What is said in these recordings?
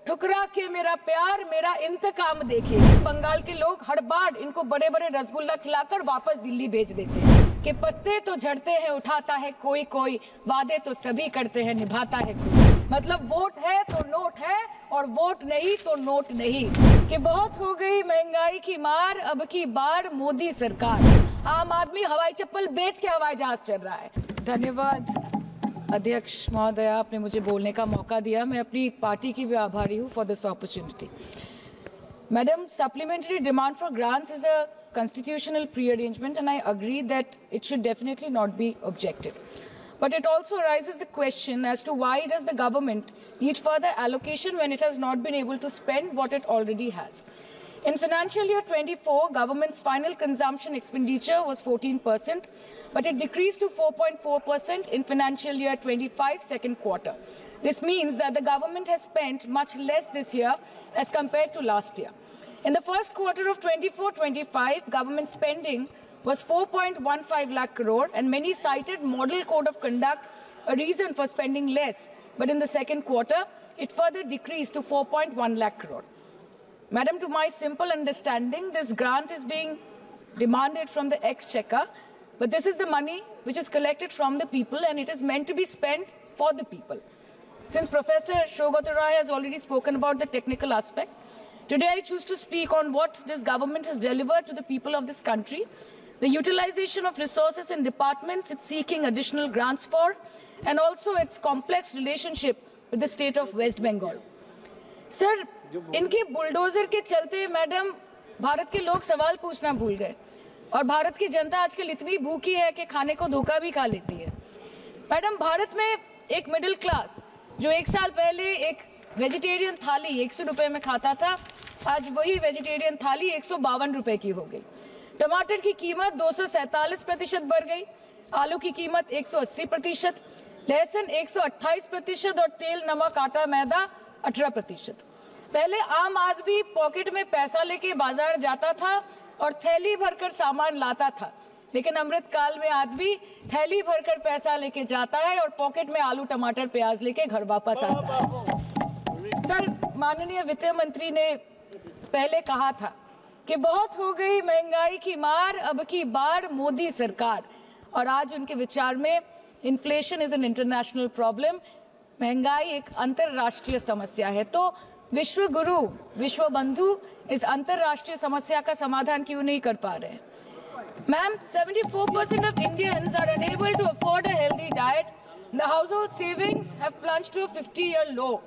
ठुकरा के मेरा प्यार मेरा इंतकाम देखे। बंगाल के लोग हर बार इनको बड़े बड़े रसगुल्ला खिलाकर वापस दिल्ली भेज देते हैं कि पत्ते तो झड़ते हैं उठाता है कोई कोई, वादे तो सभी करते हैं निभाता है कोई। मतलब वोट है तो नोट है और वोट नहीं तो नोट नहीं। कि बहुत हो गई महंगाई की मार, अब की बार मोदी सरकार। आम आदमी हवाई चप्पल बेच के हवाई जहाज चल रहा है। धन्यवाद अध्यक्ष महोदय, आपने मुझे बोलने का मौका दिया। मैं अपनी पार्टी की भी आभारी हूँ for this opportunity. Madam, supplementary demand for grants is a constitutional pre-arrangement, and I agree that it should definitely not be objected. But it also raises the question as to why does the government need further allocation when it has not been able to spend what it already has. In financial year 24, government's final consumption expenditure was 14%, but it decreased to 4.4% in financial year 25 second quarter. This means that the government has spent much less this year as compared to last year. In the first quarter of 24-25, government spending was 4.15 lakh crore, and many cited model code of conduct a reason for spending less. But in the second quarter, it further decreased to 4.1 lakh crore. Madam, to my simple understanding, this grant is being demanded from the exchequer, but this is the money which is collected from the people and it is meant to be spent for the people. Since Professor Shogata Rai has already spoken about the technical aspect, today I choose to speak on what this government has delivered to the people of this country, the utilization of resources and departments it's seeking additional grants for, and also its complex relationship with the state of West Bengal. Sir, इनके bulldozer के चलते madam Bharat के लोग सवाल पूछना भूल गए और भारत की जनता आजकल इतनी भूखी है कि खाने को धोखा भी खा लेती है। मैडम, भारत में एक मिडिल क्लास जो एक साल पहले एक वेजिटेरियन थाली 100 रुपए में खाता था, आज वही वेजिटेरियन थाली 152 रुपए की हो गई। टमाटर की कीमत 247% बढ़ गई, आलू की कीमत 180%, लहसुन 128% और तेल नमक आटा मैदा 18%। पहले आम आदमी पॉकेट में पैसा लेके बाजार जाता था और थैली भरकर सामान लाता था, लेकिन अमृतकाल में आदमी थैली भरकर पैसा लेके जाता है और पॉकेट में आलू टमाटर प्याज लेके घर वापस आता है। सर, माननीय वित्त मंत्री ने पहले कहा था कि बहुत हो गई महंगाई की मार, अब की बार मोदी सरकार, और आज उनके विचार में inflation is an international problem, महंगाई एक अंतरराष्ट्रीय समस्या है। तो विश्व गुरु विश्व बंधु इस अंतरराष्ट्रीय समस्या का समाधान क्यों नहीं कर पा रहे हैं? Ma'am, 74% of Indians are unable to afford a healthy diet. The household savings have plunged to a 50-year low.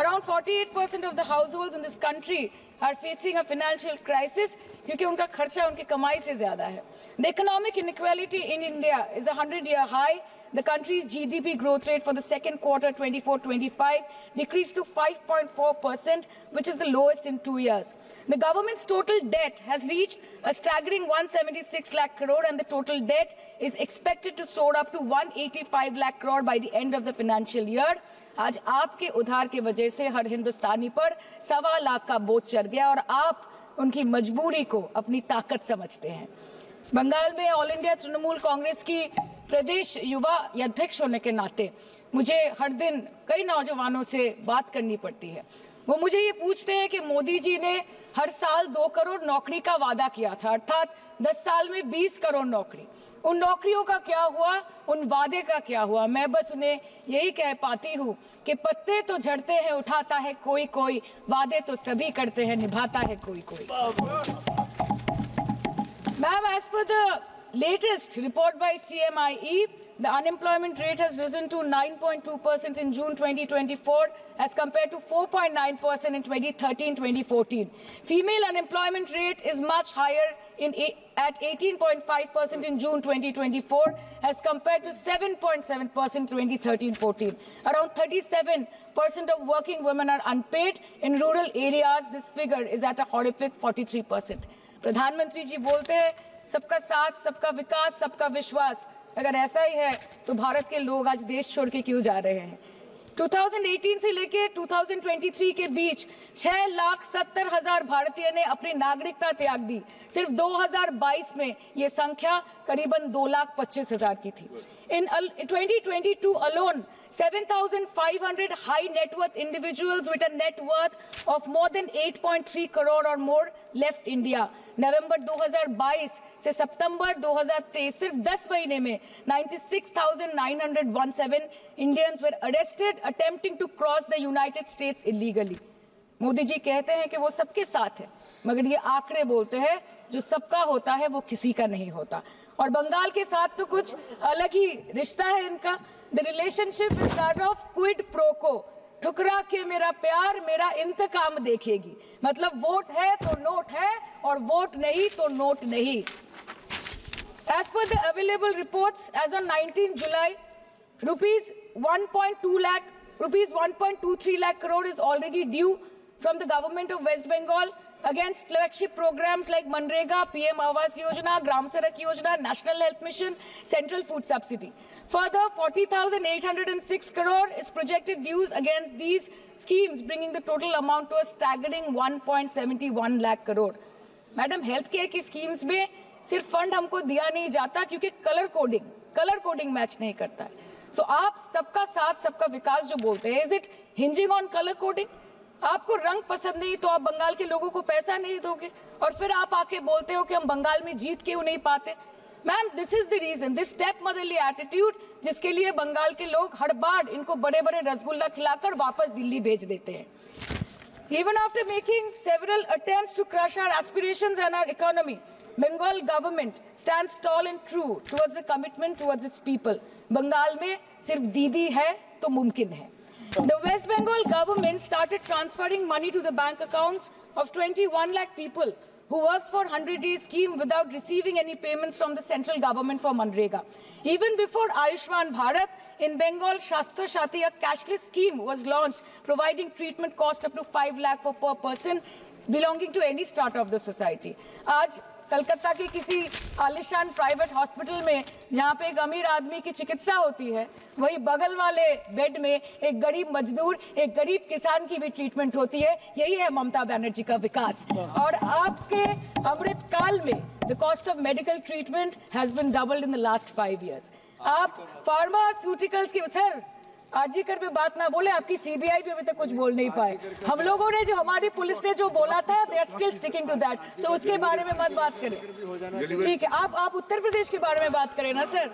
Around 48% of the households in this country are facing a financial crisis क्योंकि उनका खर्चा उनकी कमाई से ज्यादा है। The economic inequality in India is a 100-year high. The country's GDP growth rate for the second quarter 24-25 decreased to 5.4%, which is the lowest in 2 years. The government's total debt has reached a staggering 176 lakh crore, and the total debt is expected to soar up to 185 lakh crore by the end of the financial year. आज आपके उधार की वजह से हर हिंदुस्तानी पर 1.25 लाख का बोझ चढ़ गया और आप उनकी मजबूरी को अपनी ताकत समझते हैं। बंगाल में ऑल इंडिया तृणमूल कांग्रेस की प्रदेश युवा अध्यक्ष होने के नाते मुझे हर दिन कई नौजवानों से बात करनी पड़ती है। वो मुझे ये पूछते हैं कि मोदी जी ने हर साल 2 करोड़ नौकरी का वादा किया था, अर्थात 10 साल में 20 करोड़ नौकरी। उन नौकरियों का क्या हुआ, उन वादे का क्या हुआ? मैं बस उन्हें यही कह पाती हूँ कि पत्ते तो झड़ते हैं उठाता है कोई कोई, वादे तो सभी करते हैं निभाता है कोई कोई। Ma'am, as per the latest report by CMIE, the unemployment rate has risen to 9.2% in June 2024 as compared to 4.9% in 2013-2014. Female unemployment rate is much higher at 18.5% in June 2024 as compared to 7.7% in 2013-14. Around 37% of working women are unpaid. In rural areas, this figure is at a horrific 43%. प्रधानमंत्री जी बोलते हैं सबका साथ, सबका विकास, सबका विश्वास। अगर ऐसा ही है तो भारत के लोग आज देश छोड़ के क्यों जा रहे हैं? 2018 से लेके 2023 के बीच 6,70,000 भारतीय ने अपनी नागरिकता त्याग दी। सिर्फ 2022 में ये संख्या करीबन 2,25,000 की थी। In 2022 alone, 7,500 high net worth individuals with a net worth of more than 8.3 crore or more left India. नवंबर 2022 से सितंबर 2023 सिर्फ 10 महीने में 96,917 Indians were arrested attempting to cross the United States illegally. Modi ji कहते हैं कि वो सबके साथ है, मगर ये आंकड़े बोलते हैं जो सबका होता है वो किसी का नहीं होता। और बंगाल के साथ तो कुछ अलग ही रिश्ता है इनका। The relationship is that of quid pro को, ठुकरा के मेरा प्यार मेरा इंतकाम देखेगी। मतलब वोट है तो नोट है और वोट नहीं तो नोट नहीं। As per the available reports, as on 19 July, rupees 1.23 lakh crore is already due from the government of West Bengal against flagship programs like Manrega, PM Awas Yojana, Gram Sadak Yojana, National Health Mission, Central Food Subsidy. Further, 40,806 crore is projected dues against these schemes, bringing the total amount to a staggering 1.71 lakh crore. Madam, health care की schemes में सिर्फ fund हमको दिया नहीं जाता क्योंकि colour coding match नहीं करता है। सो आप सबका साथ सबका विकास जो बोलते हैं, is it hinging on colour coding? आपको रंग पसंद नहीं तो आप बंगाल के लोगों को पैसा नहीं दोगे और फिर आप आके बोलते हो कि हम बंगाल में जीत क्यों नहीं पाते। Ma'am, this is the reason, this step motherly attitude, जिसके लिए बंगाल के लोग हर बार इनको बड़े बड़े रसगुल्ला खिलाकर वापस दिल्ली भेज देते हैं। Even after making several attempts to crush our aspirations and our economy, Bengal government stands tall and true towards the commitment towards its people. Bengal में सिर्फ दीदी है तो मुमकिन है। The West Bengal government started transferring money to the bank accounts of 21 lakh people who worked for 100 days scheme without receiving any payments from the central government for Manrega. Even before Ayushman Bharat, in Bengal, Shastra Shati, a cashless scheme was launched, providing treatment cost up to 5 lakh per person belonging to any strata of the society. आज कलकत्ता के किसी आलिशान private hospital में जहां पे एक अमीर आदमी की चिकित्सा होती है, वही बगल वाले बेड में एक गरीब मजदूर, एक गरीब किसान की भी ट्रीटमेंट होती है। यही है ममता बनर्जी का विकास। और आपके अमृत काल में the cost of medical treatment has been doubled in the last 5 years। आप फार्मास्यूटिकल्स के सर आरजीकर पे बात ना बोले, आपकी सीबीआई पे अभी तक कुछ बोल नहीं पाए। हम लोगों ने जो, हमारी पुलिस ने जो बोला था, they are still sticking to that. So उसके बारे में मत बात करें, ठीक है? आप उत्तर प्रदेश के बारे में बात करें ना sir.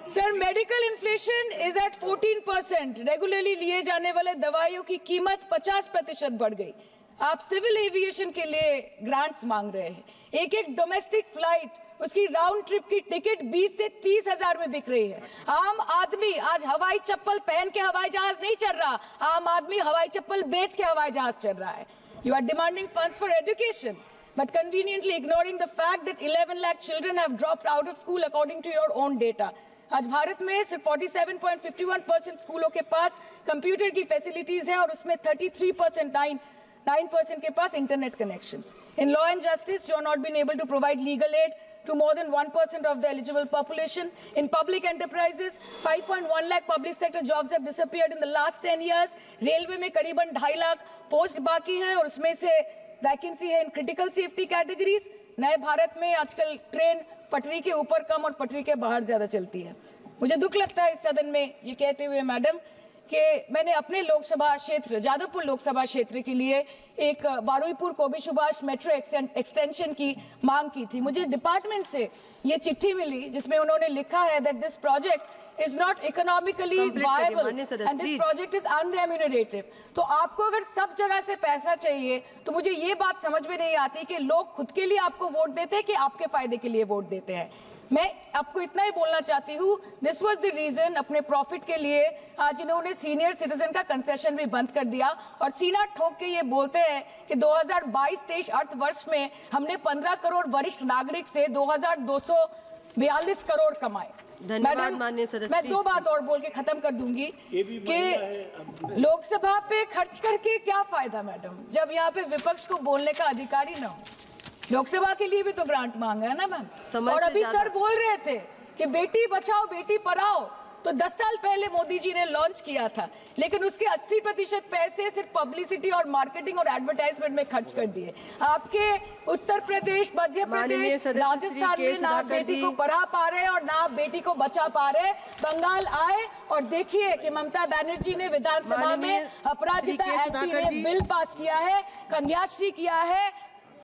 Sir, medical inflation is at 14%। Regularly लिए जाने वाले दवाइयों की कीमत 50% बढ़ गई। आप सिविल एविएशन के लिए ग्रांट्स मांग रहे हैं। एक डोमेस्टिक फ्लाइट, उसकी राउंड ट्रिप की टिकट 20 से 30 हजार में बिक रही है। आम आदमी आज हवाई चप्पल पहन के हवाई जहाज नहीं चल रहा, आम आदमी हवाई चप्पल बेच के हवाई जहाज चल रहा है। You are demanding funds for education but conveniently ignoring the fact that 11 lakh children have dropped out of school according to your own data. आज भारत में सिर्फ 47.51% स्कूलों के पास कंप्यूटर की फैसिलिटीज है और उसमें 9% के पास internet connection. In law and justice, you are not been able to provide legal aid to more than 1% of the eligible population. In public enterprises, 5.1 lakh public sector jobs have disappeared in the last 10 years. Railway में करीबन 2.5 lakh post बाकी हैं और उसमें से vacancy है in critical safety categories. नए भारत में आजकल ट्रेन पटरी के ऊपर कम और पटरी के बाहर ज्यादा चलती है। मुझे दुख लगता है इस सदन में ये कहते हुए मैडम कि मैंने अपने लोकसभा क्षेत्र जादवपुर लोकसभा क्षेत्र के लिए एक बारुईपुर कोबी सुभाष मेट्रो एक्सटेंशन की मांग की थी। मुझे डिपार्टमेंट से ये चिट्ठी मिली जिसमें उन्होंने लिखा है that this project is not economically viable and this project is unremunerative। तो आपको अगर सब जगह से पैसा चाहिए तो मुझे ये बात समझ में नहीं आती कि लोग खुद के लिए आपको वोट देते हैं कि आपके फायदे के लिए वोट देते हैं। मैं आपको इतना ही बोलना चाहती हूँ, दिस वाज द रीजन अपने प्रॉफिट के लिए आज इन्होंने सीनियर सिटीजन का कंसेशन भी बंद कर दिया और सीना ठोक के ये बोलते हैं कि 2022-23 अर्थ वर्ष में हमने 15 करोड़ वरिष्ठ नागरिक से 2242 करोड़ कमाए। धन्यवाद माननीय सदस्य। मैं 2 बात और बोल के खत्म कर दूंगी कि लोकसभा पे खर्च करके क्या फायदा मैडम, जब यहाँ पे विपक्ष को बोलने का अधिकार ही ना हो। लोकसभा के लिए भी तो ग्रांट मांगा है ना मैम। और अभी सर बोल रहे थे कि बेटी बचाओ बेटी पढ़ाओ, तो 10 साल पहले मोदी जी ने लॉन्च किया था, लेकिन उसके 80% पैसे सिर्फ पब्लिसिटी और मार्केटिंग और एडवर्टाइजमेंट में खर्च कर दिए। आपके उत्तर प्रदेश, मध्य प्रदेश, राजस्थान में ना बेटी को पढ़ा पा रहे और ना बेटी को बचा पा रहे। बंगाल आए और देखिए कि ममता बनर्जी ने विधानसभा में अपराजिता एक्ट में बिल पास किया है, कन्याश्री किया है,